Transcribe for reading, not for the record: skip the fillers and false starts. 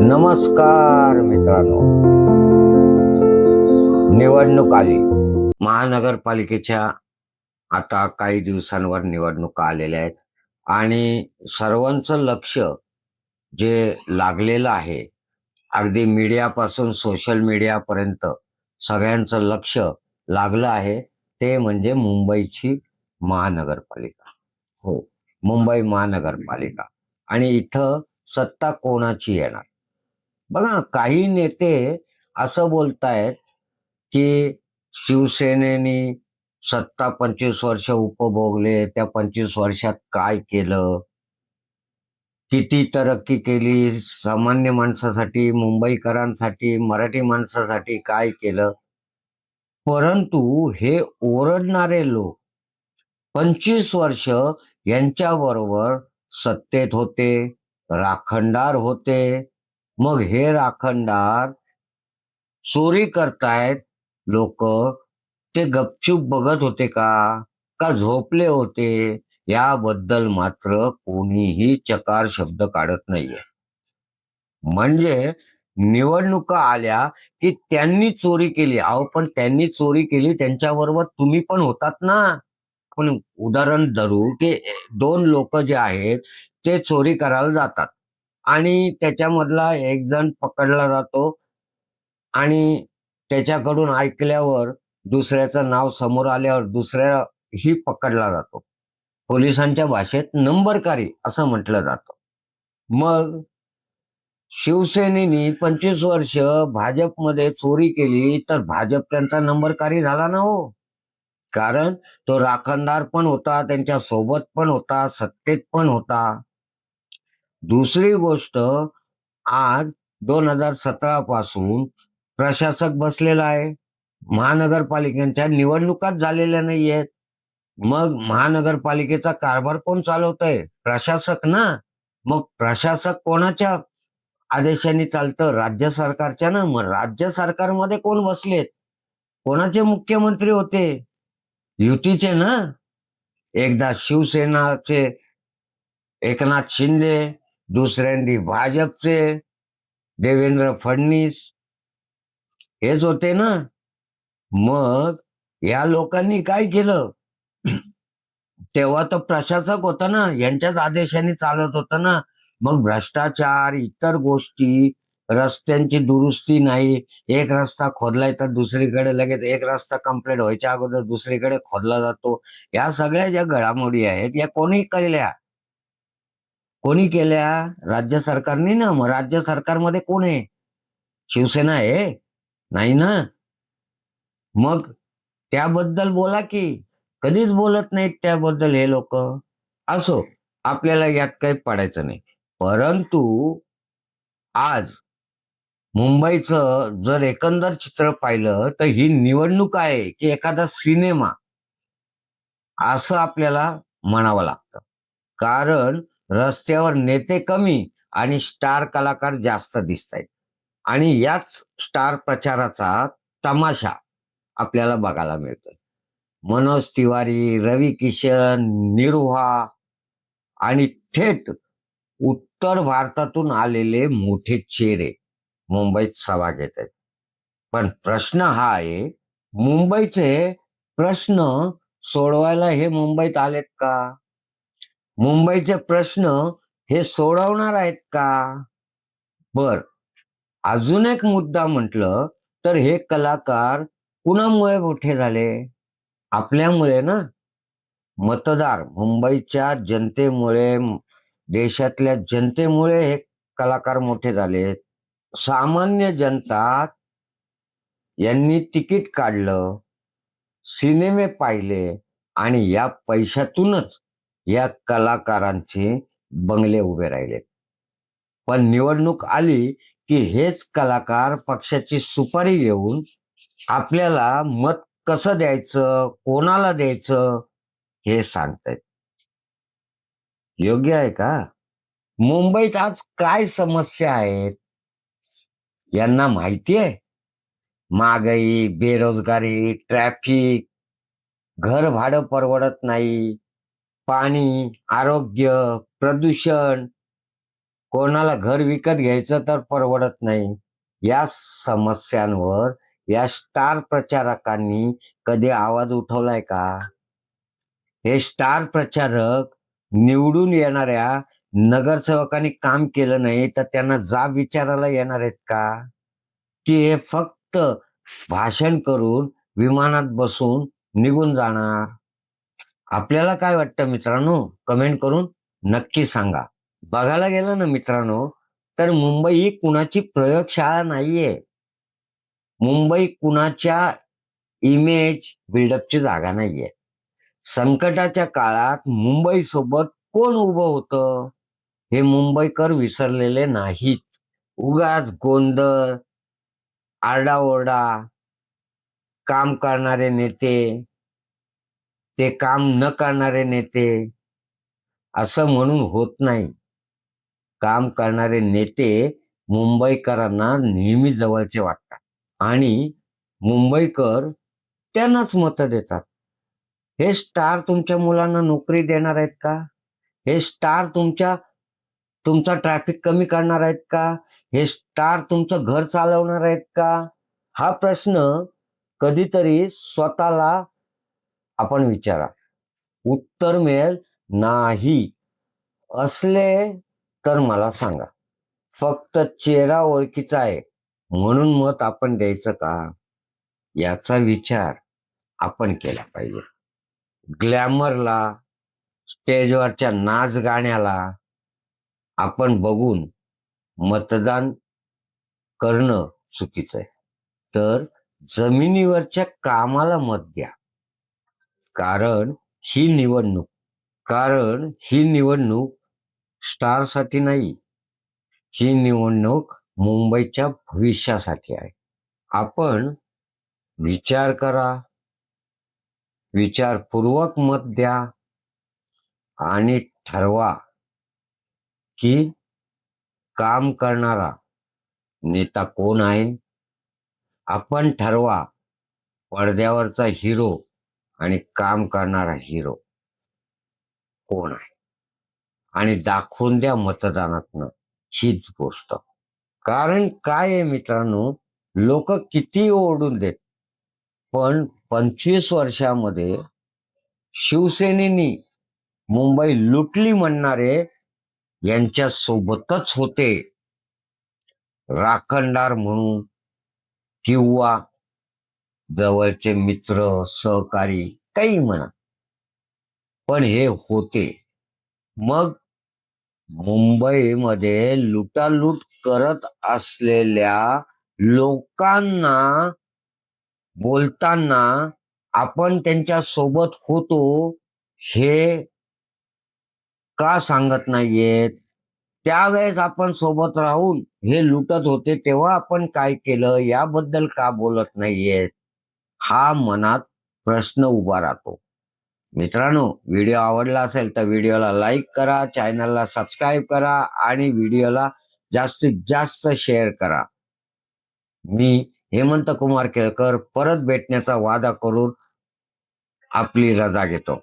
नमस्कार मित्रांनो. निवडणूक आली. महानगरपालिकेच्या आता काही दिवसांवर निवडणुका आलेल्या आहेत आणि सर्वांचं लक्ष जे लागलेलं आहे, अगदी मीडियापासून सोशल मीडियापर्यंत सगळ्यांचं लक्ष लागलं आहे, ते म्हणजे मुंबईची महानगरपालिका. हो, मुंबई महानगरपालिका. आणि इथं सत्ता कोणाची येणार? बघा, काही नेते असं बोलतायत की शिवसेनेने सत्ता 25 वर्ष उपभोगले, त्या 25 वर्षात काय केलं, किती तरक्की केली, सामान्य माणसासाठी, मुंबईकरांसाठी, मराठी माणसासाठी काय केलं. परंतु हे ओरडणारे लोक 25 वर्ष यांच्याबरोबर सत्तेत होते, राखणदार होते. मग हे राखणदार चोरी करतायत लोक, ते गपचूप बघत होते का झोपले होते? याबद्दल मात्र कोणीही चकार शब्द काढत नाहीये. म्हणजे निवडणुका आल्या की त्यांनी चोरी केली. अहो, पण त्यांनी चोरी केली, त्यांच्याबरोबर तुम्ही पण होतात ना. पण उदाहरण धरू की दोन लोक जे आहेत ते चोरी करायला जातात आणि त्याच्यामधला एक जण पकडला जातो आणि त्याच्याकडून ऐकल्यावर दुसऱ्याचं नाव समोर आल्यावर दुसऱ्याही पकडला जातो. पोलिसांच्या भाषेत नंबरकारी असं म्हटलं जातं. मग शिवसेनेनी 25 वर्ष भाजपमध्ये चोरी केली तर भाजप त्यांचा नंबरकारी झाला ना हो. कारण तो राखणदार पण होता, त्यांच्या सोबत पण होता, सत्तेत पण होता. दुसरी गोष्ट, आज 2017 पासून प्रशासक बसलेला आहे. महानगरपालिकेच्या निवडणुकाच झालेल्या नाहीयेत. मग महानगरपालिकेचा कारभार कोण चालवतंय? प्रशासक ना. मग प्रशासक कोणाच्या आदेशाने चालतं? राज्य सरकारच्या ना. मग राज्य सरकारमध्ये कोण बसलेत? कोणाचे मुख्यमंत्री होते? युतीचे ना. एकदा शिवसेनाचे एकनाथ शिंदे, दुसऱ्यांदी भाजपचे देवेंद्र फडणवीस हेच होते ना. मग या लोकांनी काय केलं? तेव्हा तर प्रशासक होता ना, यांच्याच आदेशाने चालत होतं ना. मग भ्रष्टाचार, इतर गोष्टी, रस्त्यांची दुरुस्ती नाही. एक रस्ता खोदलाय तर दुसरीकडे लगेच एक रस्ता कंप्लीट व्हायच्या अगोदर दुसरीकडे खोदला जातो. या सगळ्या ज्या घडामोडी आहेत या कोणी केल्या? कोणी केल्या? राज्य सरकारने ना. मग राज्य सरकारमध्ये कोण आहे? शिवसेना आहे? नाही ना. मग त्याबद्दल बोला की. कधीच बोलत नाहीत त्याबद्दल हे लोक. असो, आपल्याला यात काही पडायचं नाही. परंतु आज मुंबईचं जर एकंदर चित्र पाहिलं तर ही निवडणूक आहे की एखादा सिनेमा असं आपल्याला म्हणावं लागतं. कारण रस्त्यावर नेते कमी आणि स्टार कलाकार जास्त दिसत आहेत. आणि याच स्टार प्रचाराचा तमाशा आपल्याला बघायला मिळतोय. मनोज तिवारी, रवी किशन, निरुहा आणि थेट उत्तर भारतातून आलेले मोठे चेहरे मुंबईत सभा घेत आहेत. पण प्रश्न हा आहे, मुंबईचे प्रश्न सोडवायला हे मुंबईत आलेत का? मुंबईचे प्रश्न हे सोडवणार आहेत का? बर, अजून एक मुद्दा म्हटलं तर हे कलाकार कुणामुळे मोठे झाले? आपल्यामुळे ना. मतदार मुंबईच्या जनतेमुळे, देशातल्या जनतेमुळे हे कलाकार मोठे झालेत. सामान्य जनता यांनी तिकीट काढलं, सिनेमे पाहिले आणि या पैशातूनच या कलाकारांचे बंगले उभे राहिलेत. पण निवडणूक आली की हेच कलाकार पक्षाची सुपारी घेऊन आपल्याला मत कसं द्यायचं, कोणाला द्यायचं हे सांगतायत. योग्य आहे का? मुंबईत आज काय समस्या आहेत यांना माहिती आहे? महागाई, बेरोजगारी, ट्रॅफिक, घर भाडं परवडत नाही, पाणी, आरोग्य, प्रदूषण, कोणाला घर विकत घ्यायचं तर परवडत नाही. या समस्यांवर या स्टार प्रचारकांनी कधी आवाज उठवलाय का? हे स्टार प्रचारक निवडून येणाऱ्या नगरसेवकांनी काम केलं नाही तर त्यांना जाब विचारायला येणार आहेत का? की हे फक्त भाषण करून विमानात बसून निघून जाणार? आपल्याला काय वाटतं मित्रांनो? कमेंट करून नक्की सांगा. बघायला गेलं ना मित्रांनो, तर मुंबई ही कुणाची प्रयोगशाळा नाहीये. मुंबई कुणाच्या इमेज बिल्डअपची जागा नाहीये. संकटाच्या काळात मुंबई सोबत कोण उभं होतं हे मुंबईकर विसरलेले नाहीत. उगाच गोंधळ, आरडाओरडा, काम करणारे नेते, ते काम न करणारे नेते असं म्हणून होत नाही. काम करणारे नेते मुंबईकरांना नेहमी जवळचे वाटतात आणि मुंबईकर त्यांनाच मतं देतात. हे स्टार तुमच्या मुलांना नोकरी देणार आहेत का? हे स्टार तुमचा ट्रॅफिक कमी करणार आहेत का? हे स्टार तुमचं घर चालवणार आहेत का? हा प्रश्न कधीतरी स्वतःला आपण विचारा. उत्तर मिळेल नाही. असले तर मला सांगा. फक्त चेहरा ओळखीचा आहे म्हणून मत आपण द्यायचं का? याचा विचार आपण केला पाहिजे. ग्लॅमरला, स्टेजवरच्या नाच गाण्याला आपण बघून मतदान करणं चुकीचं आहे. तर जमिनीवरच्या कामाला मत द्या. कारण ही निवडणूक स्टारसाठी नाही. ही निवडणूक मुंबईच्या भविष्यासाठी आहे. आपण विचार करा, विचारपूर्वक मत द्या आणि ठरवा की काम करणारा नेता कोण आहे. आपण ठरवा पडद्यावरचा हिरो आणि काम करणारा हिरो कोण आहे आणि दाखवून द्या मतदानातनं हीच गोष्ट. कारण काय आहे मित्रांनो, लोक किती ओरडून देत, पण 25 वर्षामध्ये शिवसेनेनी मुंबई लुटली म्हणणारे यांच्या सोबतच होते. राखणदार म्हणून किंवा जवळचे मित्र, सहकारी काही म्हणा, पण हे होते. मग मुंबईमध्ये लुटालूट करत असलेल्या लोकांना बोलताना आपण त्यांच्या सोबत होतो हे का सांगत नाहीयेत? त्यावेळेस आपण सोबत राहून हे लुटत होते तेव्हा आपण काय केलं याबद्दल का बोलत नाहीयेत? हा मनात प्रश्न उभा राहतो. मित्रांनो, व्हिडिओ आवडला असेल तर व्हिडिओला लाईक करा, चॅनलला सबस्क्राईब करा आणि व्हिडिओला जास्तीत जास्त शेअर करा. मी हेमंत कुमार केळकर परत भेटण्याचा वादा करून आपली रजा घेतो.